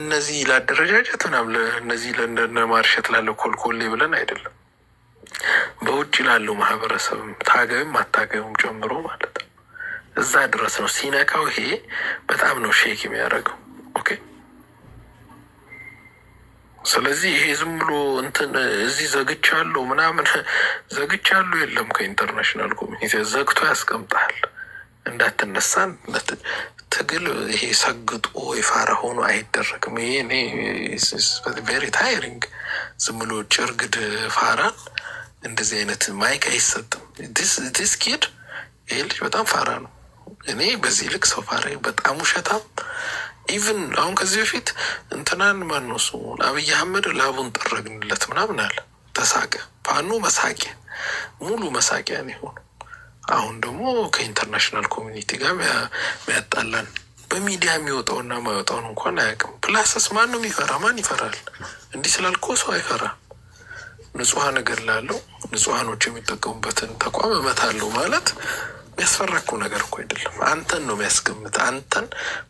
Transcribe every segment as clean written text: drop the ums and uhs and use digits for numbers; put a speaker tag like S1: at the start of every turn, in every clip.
S1: እነዚህ ለአደረጃጀት ምናምን እነዚህ ለማርሸት ላለው ኮልኮሌ ብለን አይደለም። በውጭ ላለው ማህበረሰብ ታገቢም አታገቢም ጨምሮ ማለት ነው። እዛ ድረስ ነው ሲነካው። ይሄ በጣም ነው ሼክ የሚያደርገው። ኦኬ። ስለዚህ ይሄ ዝም ብሎ እንትን እዚህ ዘግቻለሁ ምናምን ዘግቻለሁ የለም። ከኢንተርናሽናል ኮሚኒቲ ዘግቶ ያስቀምጣል እንዳትነሳ። ትግል ይሄ ሰግጦ የፋራ ሆኖ አይደረግም። ይሄ እኔ ቬሪ ታይሪንግ። ዝም ብሎ ጭርግድ ፋራን እንደዚህ አይነት ማይክ አይሰጥም። ዲስ ኪድ ይሄ ልጅ በጣም ፋራ ነው። እኔ በዚህ ልክ ሰው ፋራ በጣም ውሸታም። ኢቭን አሁን ከዚህ በፊት እንትናን ማነው እሱ አብይ አህመድ ላቡን ጠረግንለት ምናምን አለ። ተሳቀ። ፋኖ መሳቂያ ሙሉ መሳቂያ ነው የሆኑ። አሁን ደግሞ ከኢንተርናሽናል ኮሚኒቲ ጋር ሚያጣላን በሚዲያ የሚወጣውና ማይወጣውን እንኳን አያውቅም። ፕላስስ ማን ነው የሚፈራ? ማን ይፈራል? እንዲህ ስላልኮ ሰው አይፈራ። ንጹሐን ነገር ላለው ንጹሐኖች የሚጠቀሙበትን ተቋም እመታለሁ ማለት የሚያስፈራ እኮ ነገር እኮ አይደለም። አንተን ነው የሚያስገምት። አንተን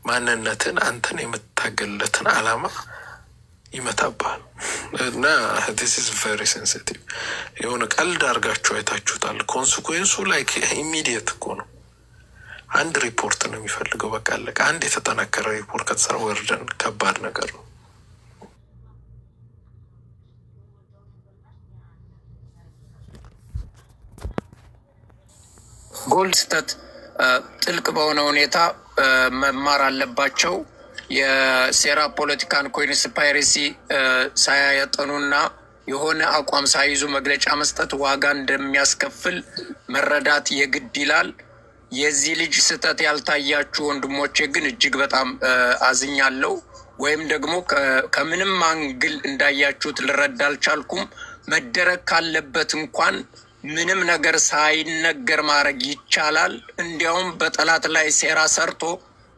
S1: ማንነትን፣ አንተን የምታገልለትን አላማ ይመታባል። እና ዲስ ኢዝ ቨሪ ሴንሲቲቭ። የሆነ ቀልድ አድርጋችሁ አይታችሁታል። ኮንስኩዌንሱ ላይክ ኢሚዲየት እኮ ነው። አንድ ሪፖርት ነው የሚፈልገው። በቃ አለቀ። አንድ የተጠናከረ ሪፖርት ከተሰራ ወርደን ከባድ ነገር ነው።
S2: ጎል ስህተት ጥልቅ በሆነ ሁኔታ መማር አለባቸው። የሴራ ፖለቲካን ኮንስፓይረሲ ሳያጠኑና የሆነ አቋም ሳይዙ መግለጫ መስጠት ዋጋ እንደሚያስከፍል መረዳት የግድ ይላል። የዚህ ልጅ ስህተት ያልታያችሁ ወንድሞቼ ግን እጅግ በጣም አዝኛለሁ። ወይም ደግሞ ከምንም አንግል እንዳያችሁት ልረዳ አልቻልኩም። መደረግ ካለበት እንኳን ምንም ነገር ሳይነገር ማድረግ ይቻላል። እንዲያውም በጠላት ላይ ሴራ ሰርቶ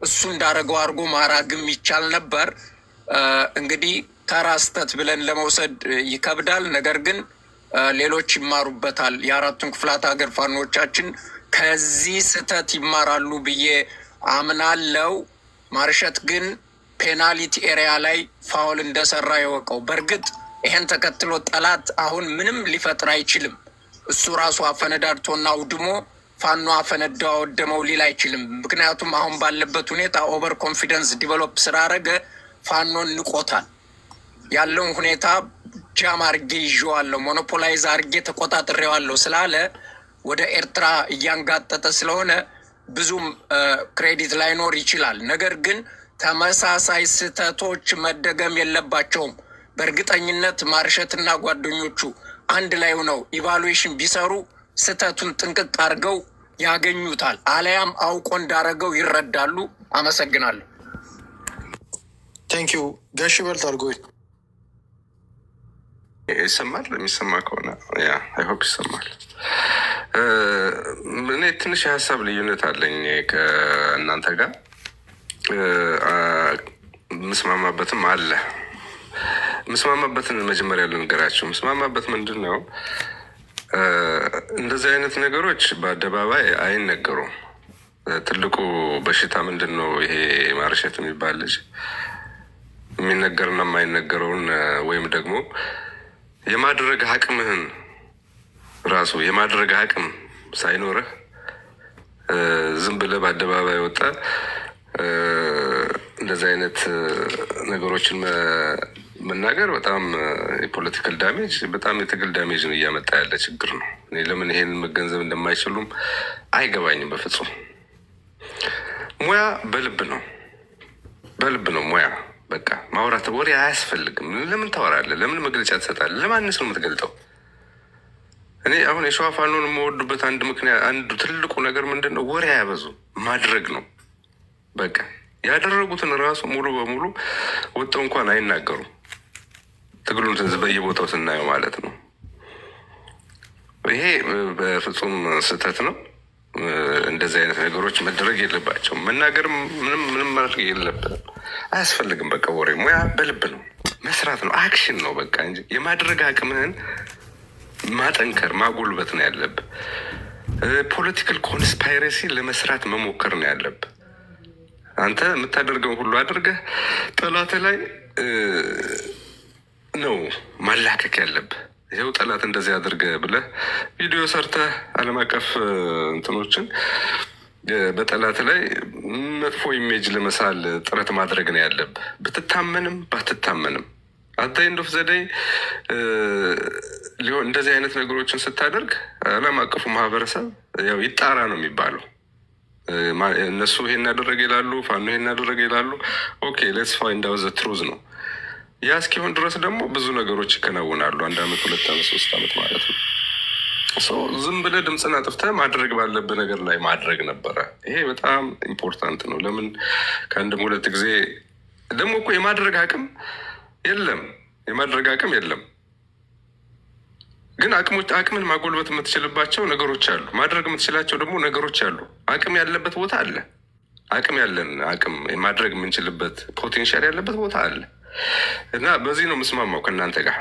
S2: እሱ እንዳደረገው አድርጎ ማራግም ይቻል ነበር። እንግዲህ ተራ ስህተት ብለን ለመውሰድ ይከብዳል። ነገር ግን ሌሎች ይማሩበታል። የአራቱን ክፍላት ሀገር ፋኖቻችን ከዚህ ስህተት ይማራሉ ብዬ አምናለው። ማርሸት ግን ፔናልቲ ኤሪያ ላይ ፋውል እንደሰራ የወቀው። በእርግጥ ይሄን ተከትሎ ጠላት አሁን ምንም ሊፈጥር አይችልም። እሱ ራሱ አፈነዳድቶና አውድሞ ፋኖ አፈነዳው አወደመው ሊል አይችልም። ምክንያቱም አሁን ባለበት ሁኔታ ኦቨር ኮንፊደንስ ዲቨሎፕ ስላደረገ ፋኖን ንቆታል። ያለውን ሁኔታ ጃም አርጌ ይዤዋለሁ፣ ሞኖፖላይዝ አርጌ ተቆጣጥሬዋለሁ ስላለ ወደ ኤርትራ እያንጋጠጠ ስለሆነ ብዙም ክሬዲት ላይኖር ይችላል። ነገር ግን ተመሳሳይ ስህተቶች መደገም የለባቸውም። በእርግጠኝነት ማርሸትና ጓደኞቹ አንድ ላይ ሆነው ኢቫሉዌሽን ቢሰሩ ስህተቱን ጥንቅቅ አድርገው ያገኙታል። አለያም አውቆ እንዳረገው ይረዳሉ። አመሰግናለሁ።
S1: ቴንክ ዩ ጋሽ በልት አድርጎ
S3: ይሰማል። የሚሰማ ከሆነ አይ ሆፕ ይሰማል። እኔ ትንሽ የሀሳብ ልዩነት አለኝ ከእናንተ ጋር። ምስማማበትም አለ። ምስማማበትን መጀመሪያ ልንገራቸው። ምስማማበት ምንድን ነው? እንደዚህ አይነት ነገሮች በአደባባይ አይነገሩም። ትልቁ በሽታ ምንድን ነው? ይሄ ማርሸት የሚባል ልጅ የሚነገርና የማይነገረውን ወይም ደግሞ የማድረግ አቅምህን ራሱ የማድረግ አቅም ሳይኖርህ ዝም ብለህ በአደባባይ ወጣ እንደዚህ አይነት ነገሮችን መናገር በጣም የፖለቲካል ዳሜጅ፣ በጣም የትግል ዳሜጅ ነው እያመጣ ያለ ችግር ነው። እኔ ለምን ይሄን መገንዘብ እንደማይችሉም አይገባኝም በፍጹም። ሙያ በልብ ነው፣ በልብ ነው ሙያ። በቃ ማውራት ወሬ አያስፈልግም። ለምን ታወራለህ? ለምን መግለጫ ትሰጣለህ? ለማንስ ነው የምትገልጠው? እኔ አሁን የሸዋ ፋኖን የምወዱበት አንድ ምክንያት፣ አንዱ ትልቁ ነገር ምንድን ነው? ወሬ አያበዙ፣ ማድረግ ነው በቃ። ያደረጉትን ራሱ ሙሉ በሙሉ ወጥተው እንኳን አይናገሩም። ትግሉን በየቦታው ስናየው ማለት ነው። ይሄ በፍጹም ስህተት ነው። እንደዚህ አይነት ነገሮች መደረግ የለባቸውም። መናገር ምንም ማድረግ የለብንም፣ አያስፈልግም። በቃ ወሬ ሙያ በልብ ነው፣ መስራት ነው፣ አክሽን ነው በቃ እንጂ የማድረግ አቅምህን ማጠንከር ማጎልበት ነው ያለብህ። ፖለቲካል ኮንስፓይረሲ ለመስራት መሞከር ነው ያለብህ። አንተ የምታደርገው ሁሉ አድርገህ ጠላት ላይ ነው ማላከክ ያለብህ። ይኸው ጠላት እንደዚህ አድርገህ ብለህ ቪዲዮ ሰርተህ ዓለም አቀፍ እንትኖችን በጠላት ላይ መጥፎ ኢሜጅ ለመሳል ጥረት ማድረግ ነው ያለብህ። ብትታመንም ባትታመንም አት ኤንድ ኦፍ ዘ ዴይ ሊሆን እንደዚህ አይነት ነገሮችን ስታደርግ ዓለም አቀፉ ማህበረሰብ ያው ይጣራ ነው የሚባለው። እነሱ ይሄን ያደረገ ይላሉ፣ ፋኖ ይሄን ያደረገ ይላሉ። ኦኬ ሌትስ ፋይንድ አውት ዘ ትሩዝ ነው። ያ እስኪሆን ድረስ ደግሞ ብዙ ነገሮች ይከናወናሉ። 1 ዓመት 2 ዓመት 3 ዓመት ማለት ነው። ዝም ብለህ ድምፅን አጥፍተህ ማድረግ ባለብህ ነገር ላይ ማድረግ ነበረ። ይሄ በጣም ኢምፖርታንት ነው። ለምን ከአንድም 2 ጊዜ ደግሞ እኮ የማድረግ አቅም የለም። ግን አቅምን ማጎልበት የምትችልባቸው ነገሮች አሉ። ማድረግ የምትችላቸው ደግሞ ነገሮች አሉ። አቅም ያለበት ቦታ አለ። አቅም ማድረግ የምንችልበት ፖቴንሻል ያለበት ቦታ አለ እና በዚህ ነው የምስማማው ከእናንተ ጋር።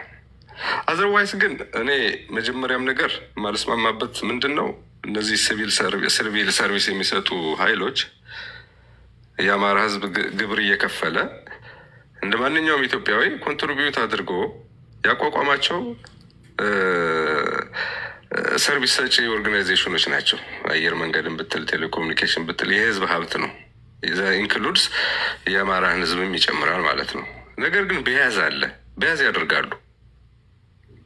S3: አዘርዋይስ ግን እኔ መጀመሪያም ነገር ማልስማማበት ምንድን ነው፣ እነዚህ ሲቪል ሰርቪስ የሚሰጡ ኃይሎች የአማራ ሕዝብ ግብር እየከፈለ እንደ ማንኛውም ኢትዮጵያዊ ኮንትሪቢዩት አድርጎ ያቋቋማቸው ሰርቪስ ሰጪ ኦርጋናይዜሽኖች ናቸው። አየር መንገድን ብትል፣ ቴሌኮሙኒኬሽን ብትል የህዝብ ሀብት ነው። ኢንክሉድስ የአማራን ሕዝብም ይጨምራል ማለት ነው። ነገር ግን በያዝ ያደርጋሉ።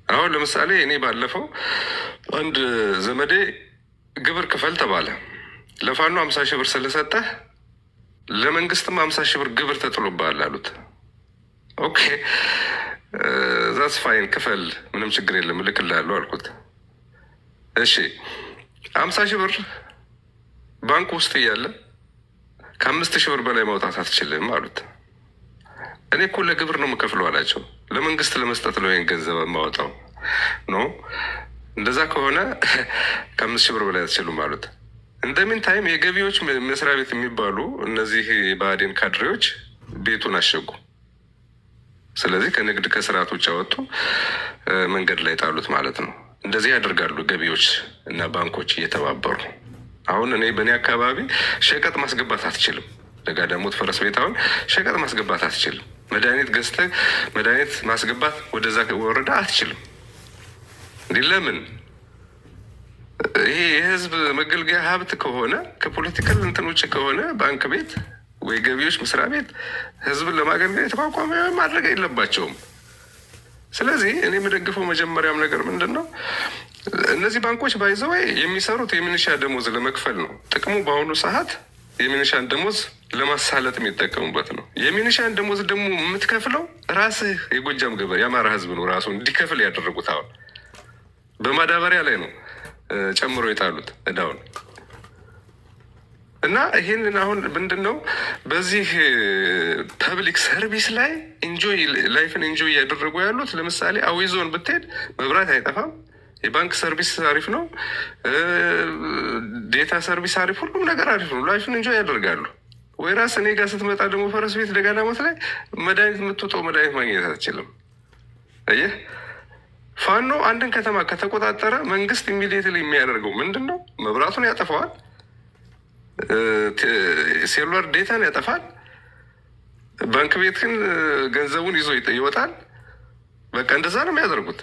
S3: አሁን ለምሳሌ እኔ ባለፈው አንድ ዘመዴ ግብር ክፈል ተባለ። ለፋኖ 50 ሺህ ብር ስለሰጠህ ለመንግስትም 50 ሺህ ብር ግብር ተጥሎብሃል አሉት። ኦኬ ዛትስ ፋይን ክፈል፣ ምንም ችግር የለም እልክልሃለሁ አልኩት። እሺ 50 ሺህ ብር ባንክ ውስጥ እያለ ከ5 ሺህ ብር በላይ ማውጣት አትችልም አሉት። እኔ እኮ ለግብር ነው የምከፍለው አላቸው። ለመንግስት ለመስጠት ነው ይህን ገንዘብ የማወጣው ኖ። እንደዛ ከሆነ ከ5 ሺህ ብር በላይ አትችሉም አሉት። እንደሚን ታይም የገቢዎች መስሪያ ቤት የሚባሉ እነዚህ ብአዴን ካድሬዎች ቤቱን አሸጉ። ስለዚህ ከንግድ ከስርዓት ውጭ አወጡ፣ መንገድ ላይ ጣሉት ማለት ነው። እንደዚህ ያደርጋሉ ገቢዎች እና ባንኮች እየተባበሩ። አሁን እኔ በእኔ አካባቢ ሸቀጥ ማስገባት አትችልም። ደጋዳሞት ፈረስ ቤት አሁን ሸቀጥ ማስገባት አትችልም። መድኃኒት ገዝተህ መድኃኒት ማስገባት ወደዛ ወረዳ አትችልም። እንዲህ ለምን? ይሄ የህዝብ መገልገያ ሀብት ከሆነ ከፖለቲካል እንትን ውጭ ከሆነ ባንክ ቤት ወይ ገቢዎች መስሪያ ቤት ህዝብን ለማገልገል የተቋቋመ ማድረግ የለባቸውም። ስለዚህ እኔ የምደግፈው መጀመሪያም ነገር ምንድን ነው፣ እነዚህ ባንኮች ባይዘወይ የሚሰሩት የሚኒሻ ደሞዝ ለመክፈል ነው። ጥቅሙ በአሁኑ ሰዓት የሚኒሻን ደሞዝ ለማሳለጥ የሚጠቀሙበት ነው። የሚኒሻን ደሞዝ ደግሞ የምትከፍለው ራስህ የጎጃም ገበሬ የአማራ ህዝብ ነው ራሱ እንዲከፍል ያደረጉት። አሁን በማዳበሪያ ላይ ነው ጨምሮ የጣሉት እዳውን እና ይህንን አሁን ምንድን ነው በዚህ ፐብሊክ ሰርቪስ ላይ ላይፍን ኢንጆይ እያደረጉ ያሉት። ለምሳሌ አዊ ዞን ብትሄድ መብራት አይጠፋም፣ የባንክ ሰርቪስ አሪፍ ነው፣ ዴታ ሰርቪስ አሪፍ፣ ሁሉም ነገር አሪፍ ነው። ላይፍን ኢንጆይ ያደርጋሉ። ወይ ራስ እኔ ጋር ስትመጣ ደግሞ ፈረስ ቤት ደጋዳሞት ላይ መድኃኒት የምትውጠው መድኃኒት ማግኘት አትችልም። አየህ፣ ፋኖ አንድን ከተማ ከተቆጣጠረ መንግስት ኢሚዲየትሊ የሚያደርገው ምንድን ነው? መብራቱን ያጠፋዋል፣ ሴሉላር ዴታን ያጠፋል፣ ባንክ ቤት ግን ገንዘቡን ይዞ ይወጣል። በቃ እንደዛ ነው የሚያደርጉት።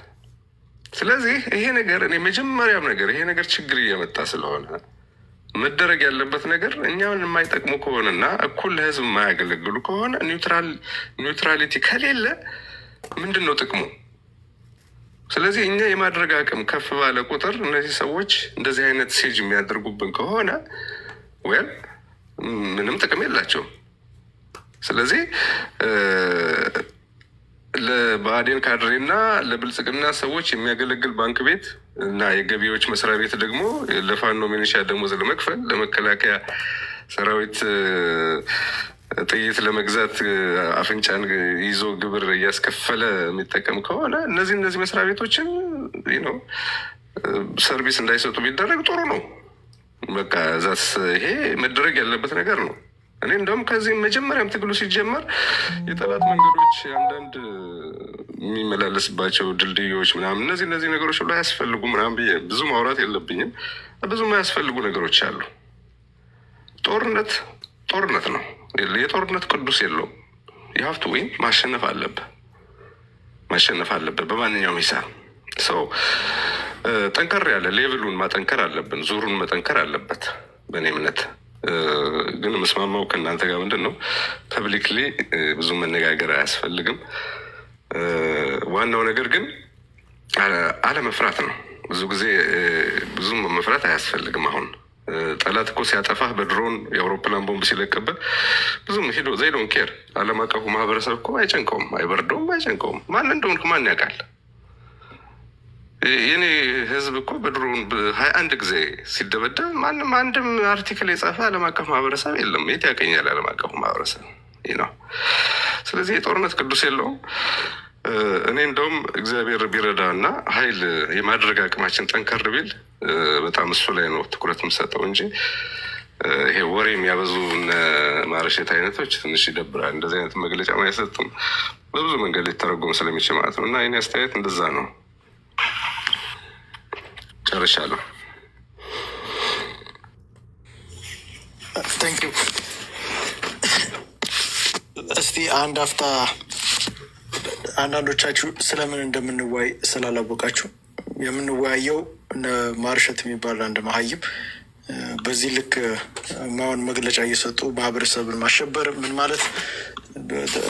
S3: ስለዚህ ይሄ ነገር እኔ መጀመሪያም ነገር ይሄ ነገር ችግር እየመጣ ስለሆነ መደረግ ያለበት ነገር እኛውን የማይጠቅሙ ከሆነና እኩል ለህዝብ የማያገለግሉ ከሆነ ኒውትራሊቲ ከሌለ ምንድን ነው ጥቅሙ? ስለዚህ እኛ የማድረግ አቅም ከፍ ባለ ቁጥር እነዚህ ሰዎች እንደዚህ አይነት ሴጅ የሚያደርጉብን ከሆነ ወይም ምንም ጥቅም የላቸውም። ስለዚህ ለብአዴን ካድሬና ለብልጽግና ሰዎች የሚያገለግል ባንክ ቤት እና የገቢዎች መስሪያ ቤት ደግሞ ለፋኖ ሚኒሻ ደሞዝ ለመክፈል ለመከላከያ ሰራዊት ጥይት ለመግዛት አፍንጫን ይዞ ግብር እያስከፈለ የሚጠቀም ከሆነ እነዚህ መስሪያ ቤቶችን ነው ሰርቪስ እንዳይሰጡ ቢደረግ ጥሩ ነው። በቃ ዛስ ይሄ መደረግ ያለበት ነገር ነው። እኔ እንደውም ከዚህ መጀመሪያም ትግሉ ሲጀመር የጠላት መንገዶች አንዳንድ የሚመላለስባቸው ድልድዮች ምናምን እነዚህ ነገሮች ሁሉ አያስፈልጉ ምናምን ብዬ ብዙ ማውራት የለብኝም። ብዙ የማያስፈልጉ ነገሮች አሉ። ጦርነት ነው። የጦርነት ቅዱስ የለውም። የሀብቱ ወይም ማሸነፍ አለብህ በማንኛውም ሂሳብ ሰው ጠንከር ያለ ሌቭሉን ማጠንከር አለብን። ዙሩን መጠንከር አለበት። በእኔ እምነት ግን መስማማው ከእናንተ ጋር ምንድን ነው ፐብሊክሊ ብዙ መነጋገር አያስፈልግም። ዋናው ነገር ግን አለመፍራት ነው። ብዙ ጊዜ ብዙ መፍራት አያስፈልግም። አሁን ጠላት እኮ ሲያጠፋህ በድሮን የአውሮፕላን ቦምብ ሲለቅብህ ብዙም ሄዶ ዘይዶን ኬር ዓለም አቀፉ ማህበረሰብ እኮ አይጨንቀውም፣ አይበርደውም፣ አይጨንቀውም። ማን እንደሆንክ ማን ያውቃል? የኔ ህዝብ እኮ በድሮን 21 ጊዜ ሲደበደብ ማንም አንድም አርቲክል የጻፈ ዓለም አቀፍ ማህበረሰብ የለም። የት ያገኛል ዓለም አቀፉ ማህበረሰብ ነው። ስለዚህ የጦርነት ቅዱስ የለውም። እኔ እንደውም እግዚአብሔር ቢረዳ እና ኃይል የማድረግ አቅማችን ጠንከር ቢል በጣም እሱ ላይ ነው ትኩረት የምሰጠው እንጂ ይሄ ወሬ የሚያበዙ ማረሸት አይነቶች ትንሽ ይደብራል። እንደዚህ አይነት መግለጫ ማይሰጡም በብዙ መንገድ ሊተረጎም ስለሚችል ማለት ነው። እና የኔ አስተያየት እንደዛ ነው። ጨርሻለሁ።
S4: ታንኪዩ። እስቲ አንድ አፍታ አንዳንዶቻችሁ ስለምን እንደምንወያይ ስላላወቃችሁ የምንወያየው ማርሸት የሚባል አንድ መሀይም በዚህ ልክ ማሆን መግለጫ እየሰጡ ማህበረሰብን ማሸበር ምን ማለት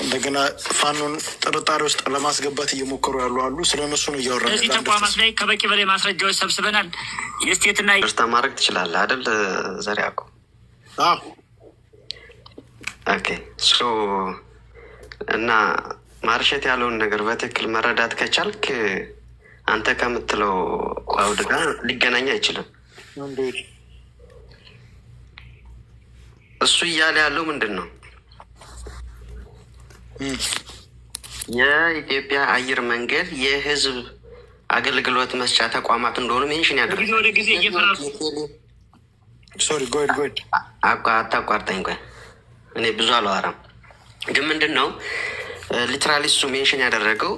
S4: እንደገና ፋኖን ጥርጣሬ ውስጥ ለማስገባት እየሞከሩ ያሉ አሉ። ስለነሱ ነው እያወራን።
S5: እዚህ ተቋማት ላይ ከበቂ በላይ ማስረጃዎች ሰብስበናል። የስቴትና
S6: ርስታ ማድረግ ትችላለህ አይደል? ዘሪያቆ ኦኬ። ሶ እና ማርሸት ያለውን ነገር በትክክል መረዳት ከቻልክ አንተ ከምትለው አውድ ጋር ሊገናኝ አይችልም። እሱ እያለ ያለው ምንድን ነው? የኢትዮጵያ አየር መንገድ የህዝብ አገልግሎት መስጫ ተቋማት እንደሆኑ ሜንሽን ያደርጋል።
S5: ወደ ጊዜ እየፈራሱ
S6: አታቋርጠኝ። ቆይ እኔ ብዙ አላወራም፣ ግን ምንድን ነው ሊትራሊ እሱ ሜንሽን ያደረገው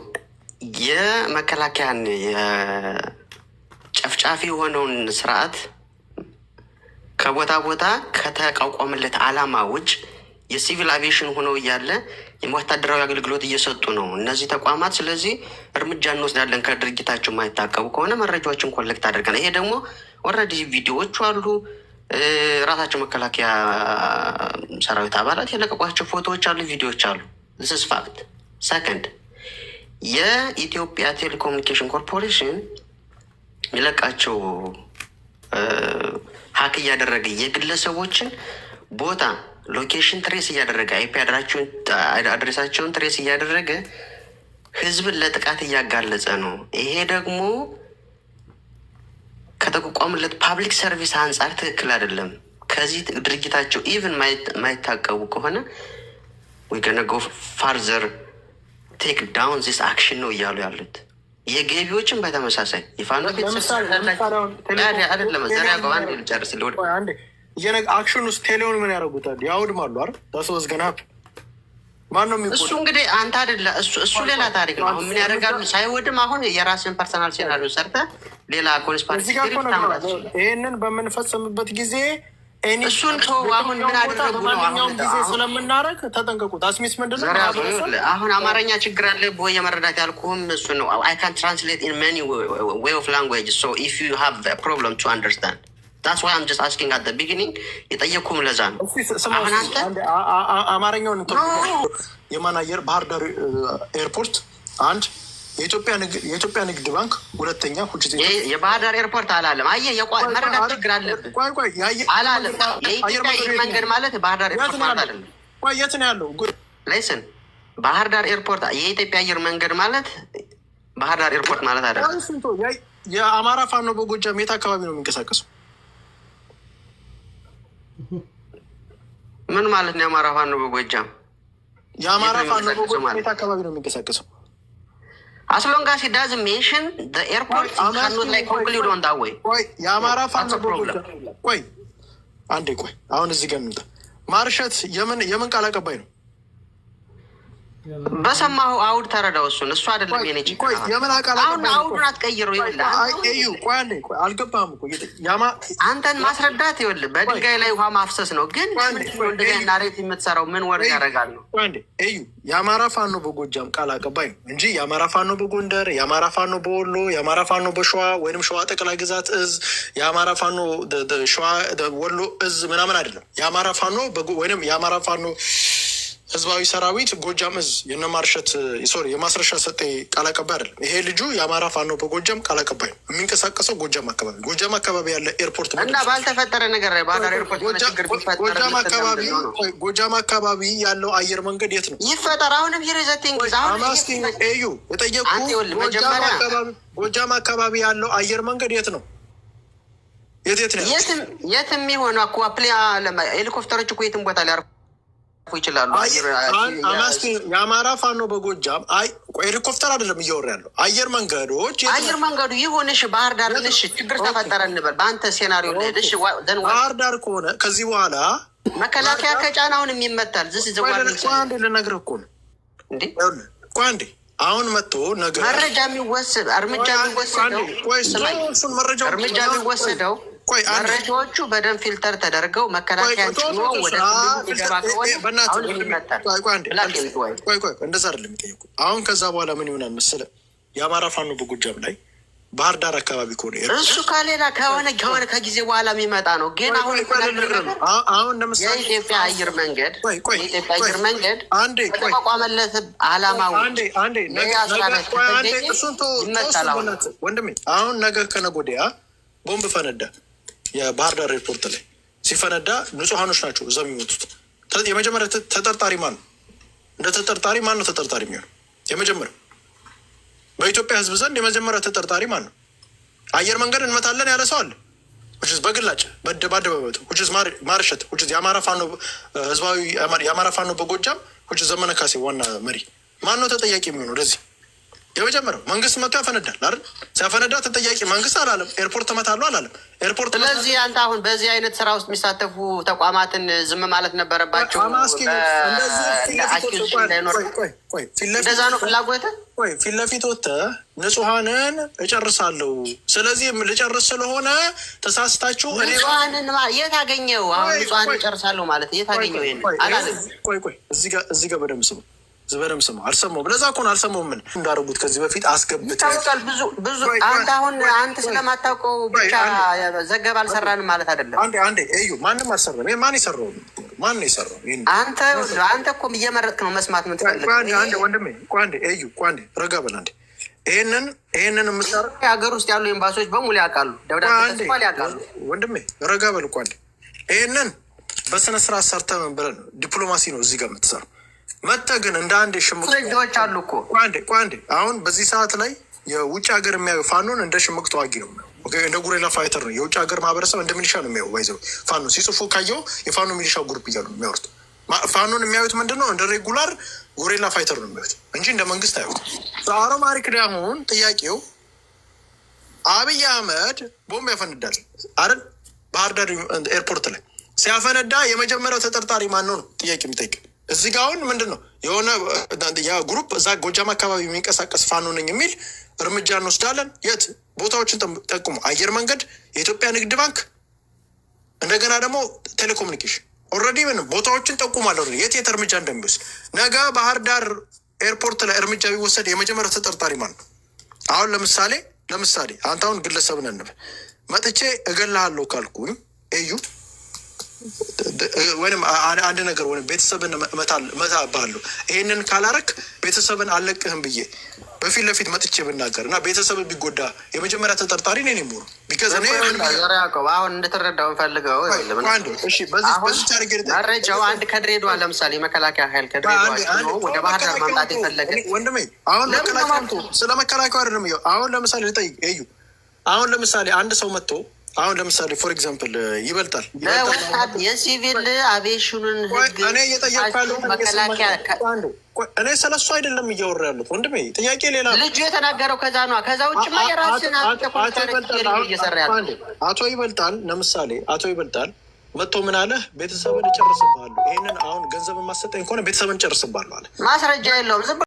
S6: የመከላከያን የጨፍጫፊ የሆነውን ስርዓት ከቦታ ቦታ ከተቋቋመለት ዓላማ ውጭ የሲቪል አቪዬሽን ሆነው እያለ የወታደራዊ አገልግሎት እየሰጡ ነው እነዚህ ተቋማት። ስለዚህ እርምጃ እንወስዳለን ከድርጊታቸው የማይታቀቡ ከሆነ መረጃዎችን ኮሌክት አድርገናል። ይሄ ደግሞ ኦልሬዲ ቪዲዮዎቹ አሉ። ራሳቸው መከላከያ ሰራዊት አባላት የለቀቋቸው ፎቶዎች አሉ፣ ቪዲዮዎች አሉ። ዚስ ፋክት። ሰከንድ፣ የኢትዮጵያ ቴሌኮሙኒኬሽን ኮርፖሬሽን የሚለቃቸው ሀክ እያደረገ የግለሰቦችን ቦታ ሎኬሽን ትሬስ እያደረገ አይፒ አድሬሳቸውን ትሬስ እያደረገ ህዝብን ለጥቃት እያጋለጸ ነው። ይሄ ደግሞ ከተቋቋሙለት ፓብሊክ ሰርቪስ አንጻር ትክክል አይደለም። ከዚህ ድርጊታቸው ኢቭን ማይታቀቡ ከሆነ we gonna go further take down this action ነው እያሉ ያሉት። የገቢዎችን በተመሳሳይ የፋኖ ቤተሰብ አይደለም ዘሪያ አንድ ልጨርስ ልወድ
S4: አክሽን ውስጥ ቴሌውን ምን ያደርጉታል? ያውድማሉ አይደል? ታስወዝ ገና ማን ነው የሚቆጥ?
S6: እሱ እንግዲህ አንተ አይደለ እሱ ሌላ ታሪክ ነው። አሁን ምን ያደርጋሉ ሳይወድም አሁን የራስን ፐርሰናል ሴናሪዮ ሰርተ ሌላ ኮንስፓይረሲ
S4: ይሄንን በምንፈጽምበት ጊዜ
S6: እሱን አሁን ምን አደረጉ ነው?
S4: አሁን ጊዜ ስለምናረግ ተጠንቀቁት። አስሚስ ምንድነው
S6: አሁን አማርኛ ችግር አለ ቦ የመረዳት ያልኩህም እሱ ነው። I can translate in many way of language, so if you have a problem to understand, that's why I'm just asking at the beginning. የጠየኩም ለዛ ነው። አሁን አንተ
S4: አማርኛውን የማን አየር ባህር ዳር ኤርፖርት አንድ የኢትዮጵያ ንግድ ባንክ ሁለተኛ
S6: የባህር ዳር ኤርፖርት አላለም። አየህ መረዳት ችግር አለብህ አላለም። የኢትዮጵያ አየር መንገድ ማለት ባህር ዳር ኤርፖርት ማለት አይደለም።
S4: የት ነው ያለው?
S6: ላይሰን ባህር ዳር ኤርፖርት የኢትዮጵያ አየር መንገድ ማለት ባህር ዳር ኤርፖርት ማለት አይደለም።
S4: የአማራ ፋኖ በጎጃም የት አካባቢ ነው የሚንቀሳቀሰው?
S6: ምን ማለት ነው የአማራ ፋኖ በጎጃም?
S4: የአማራ ፋኖ በጎጃም የት አካባቢ ነው የሚንቀሳቀሰው?
S6: As long as it doesn't mention the airport, you cannot like conclude on that way.
S4: የአማራ ፋኖ በጎጃም ቆይ አሁን እዚህ ጋር እንምጣ። ማርሸት የምን ቃል አቀባይ ነው?
S6: በሰማሁ አውድ ተረዳው። እሱ አይደለም የኔ ችግር። አሁን አውዱን አትቀይረው።
S4: አልገባህም እኮ
S6: አንተን ማስረዳት ይኸውልህ፣ በድንጋይ ላይ ውሃ ማፍሰስ ነው። ግን እንደዚህ ናሬት የምትሰራው ምን ወርቅ ያደርጋል ነው?
S4: እዩ የአማራ ፋኖ በጎጃም ቃል አቀባይ ነው እንጂ የአማራ ፋኖ በጎንደር፣ የአማራ ፋኖ በወሎ፣ የአማራ ፋኖ በሸዋ ወይም ሸዋ ጠቅላይ ግዛት እዝ፣ የአማራ ፋኖ ሸዋ ወሎ እዝ ምናምን አይደለም። የአማራ ፋኖ ወይም የአማራ ፋኖ ህዝባዊ ሰራዊት ጎጃም እዝ የነማርሸት ሶሪ የማስረሻ ሰጤ ቃል አቀባይ አይደለም። ይሄ ልጁ የአማራ ፋኖ በጎጃም ቃል አቀባይ ነው። የሚንቀሳቀሰው ጎጃም አካባቢ ያለ ኤርፖርት
S6: እና ባልተፈጠረ ነገር ላይ ባህር ዳር ኤርፖርት
S4: ጎጃም አካባቢ ያለው አየር መንገድ የት ነው?
S6: ይፈጠር አሁንም ሂሪዘቲንግ
S4: እዩ የጠየቁ ጎጃም አካባቢ ያለው አየር መንገድ የት ነው? የት ነው?
S6: የትም የሚሆነው እኮ ሄሊኮፕተሮች እኮ የትም ቦታ ሊያርፉ ይችላሉ።
S4: የአማራ ፋኖ በጎጃም ሄሊኮፕተር አይደለም እያወራ ያለው አየር መንገዶች
S6: መንገዱ ይሁንሽ ባህር ዳር ልሽ ችግር ተፈጠረ እንበል በአንተ ሴናሪዮ ላይ ልሽ
S4: ባህር ዳር ከሆነ ከዚህ በኋላ
S6: መከላከያ ከጫናውን የሚመታል
S4: አንዴ ልነግርህ እኮ ነው እንዴ አንዴ አሁን መጥቶ ነገር
S6: መረጃ የሚወሰደው መረጃዎቹ በደንብ ፊልተር ተደርገው መከላከያ ጭኖ ወደ ገባ ከሆነ አሁን የሚመታል
S4: እንደዛ አይደለም የሚጠየቁ። አሁን ከዛ በኋላ ምን ይሆናል መሰለህ? የአማራ ፋኖ በጎጃም ላይ ባህር ዳር አካባቢ ከሆነ
S6: እሱ ከሌላ ከሆነ ከጊዜ በኋላ የሚመጣ ነው። ግን አሁን
S4: ለምሳሌ
S6: የኢትዮጵያ አየር መንገድ ተቋቋመለት አላማው ይመታል።
S4: ወንድሜ አሁን ነገ ከነገ ወዲያ ቦምብ ፈነዳ። የባህር ዳር ኤርፖርት ላይ ሲፈነዳ ንጹሐኖች ናቸው እዛ የሚሞቱት። የመጀመሪያ ተጠርጣሪ ማን ነው? እንደ ተጠርጣሪ ማን ነው ተጠርጣሪ የሚሆነው? የመጀመሪያው በኢትዮጵያ ሕዝብ ዘንድ የመጀመሪያ ተጠርጣሪ ማን ነው? አየር መንገድ እንመታለን ያለ ሰው አለ። በግላጭ በአደባባይ ማርሸት የአማራ ፋኖ ህዝባዊ የአማራ ፋኖ በጎጃም ዘመነ ካሴ ዋና መሪ ማን ነው ተጠያቂ የሚሆነው? ለዚህ የመጀመሪያው መንግስት መጥቶ ያፈነዳል አይደል? ሲያፈነዳ ተጠያቂ መንግስት አላለም። ኤርፖርት እመታለሁ አላለም። ኤርፖርት
S6: ስለዚህ አንተ አሁን በዚህ አይነት ስራ ውስጥ የሚሳተፉ ተቋማትን ዝም ማለት ነበረባቸው። እንደዛ ነው ፍላጎትህ?
S4: ፊት ለፊት ወጥተህ ንጹሐንን እጨርሳለሁ፣ ስለዚህ ልጨርስ ስለሆነ ተሳስታችሁ
S6: ንጹሐንን የት አገኘው? አሁን ንጹሐንን እጨርሳለሁ ማለት የት አገኘው? ይሄን አላለም።
S4: እዚህ ጋር በደምብ ስሙ። ዝበረም ስሙ አልሰማሁም። ለዛ እኮ ነው አልሰማሁም። ምን እንዳደረጉት ከዚህ በፊት አስገብተህ
S6: ብዙ አንተ ስለማታውቀው ብቻ ዘገባ አልሰራንም ማለት አይደለም።
S4: አንዴ እዩ ማንም አልሰራም። ማን የሰራው? ማን ነው የሰራው?
S6: አንተ እኮ እየመረጥክ ነው መስማት የምትፈልግ።
S4: አንዴ ወንድሜ አንዴ እዩ አንዴ ረጋ በል አንዴ። ይሄንን የምትሰራ
S6: ሀገር ውስጥ ያሉ ኤምባሲዎች በሙሉ ያውቃሉ። ደብዳቤ ተጽፏል ያውቃሉ።
S4: ወንድሜ ረጋ በል እኮ አንዴ። ይሄንን በስነ ስርዓት ሰርተህ ምን ብለህ ነው? ዲፕሎማሲ ነው እዚህ ጋር የምትሰራው። መጥተህ ግን እንደ አንድ ሽምቅ
S6: ልጆች አሉ እኮ
S4: አንዴ አሁን በዚህ ሰዓት ላይ የውጭ ሀገር የሚያዩ ፋኖን እንደ ሽምቅ ተዋጊ ነው፣ እንደ ጉሬላ ፋይተር ነው። የውጭ ሀገር ማህበረሰብ እንደ ሚሊሻ ነው የሚያዩ። ይዘው ፋኖ ሲጽፉ ካየው የፋኖ ሚሊሻ ግሩፕ እያሉ ነው የሚያወሩት። ፋኖን የሚያዩት ምንድን ነው? እንደ ሬጉላር ጉሬላ ፋይተር ነው የሚያዩት እንጂ እንደ መንግስት አያዩት። አሮማሪክ ላይ አሁን ጥያቄው አብይ አህመድ ቦምብ ያፈነዳል አይደል? ባህር ዳር ኤርፖርት ላይ ሲያፈነዳ የመጀመሪያው ተጠርጣሪ ማን ነው ጥያቄ የሚጠይቅ። እዚህ ጋ አሁን ምንድን ነው የሆነ ግሩፕ እዛ ጎጃም አካባቢ የሚንቀሳቀስ ፋኖ ነኝ የሚል እርምጃ እንወስዳለን። የት ቦታዎችን ጠቁሙ? አየር መንገድ፣ የኢትዮጵያ ንግድ ባንክ፣ እንደገና ደግሞ ቴሌኮሙኒኬሽን። ኦልሬዲ ምንም ቦታዎችን ጠቁማለሁ የት እርምጃ እንደሚወስድ። ነገ ባህር ዳር ኤርፖርት ላይ እርምጃ ቢወሰድ የመጀመሪያው ተጠርጣሪ ማን ነው? አሁን ለምሳሌ አንተ አሁን ግለሰብ ነን መጥቼ እገልሃለሁ ካልኩኝ እዩ ወይም አንድ ነገር ወይም ቤተሰብን እመታብሃለሁ ይሄንን ካላረክ ቤተሰብን አለቅህም ብዬ በፊት ለፊት መጥቼ ብናገር እና ቤተሰብ ቢጎዳ የመጀመሪያ ተጠርጣሪ እኔ ነኝ። ቢካዝ እኔ
S6: አሁን እንድትረዳው ፈልገው መረጃው አንድ ከድሬዳዋ ለምሳሌ መከላከያ ኃይል ከድሬዳዋ ወደ ባህር ዳር ማምጣት የፈለገ
S4: ወንድሜ አሁን ስለ መከላከያ አይደለም። አሁን ለምሳሌ ልጠይቅ እዩ። አሁን ለምሳሌ አንድ ሰው መጥቶ አሁን ለምሳሌ ፎር ኤግዛምፕል ይበልጣል
S6: የሲቪል አቪዬሽኑን ህግ
S4: እኔ እየጠየቅኩ መከላከያ እኔ ስለሱ አይደለም እያወራ ያሉት ወንድሜ። ጥያቄ ሌላ
S6: ልጁ የተናገረው ከዛ ነው። ከዛ ውጭማ የራስን እየሰራ ያለ
S4: አቶ ይበልጣል ለምሳሌ አቶ ይበልጣል መጥቶ ምን አለ? ቤተሰብን እጨርስብሃለሁ። ይህንን አሁን ገንዘብ የማሰጠኝ ከሆነ ቤተሰብን እጨርስብሃለሁ አለ።
S6: ማስረጃ የለውም።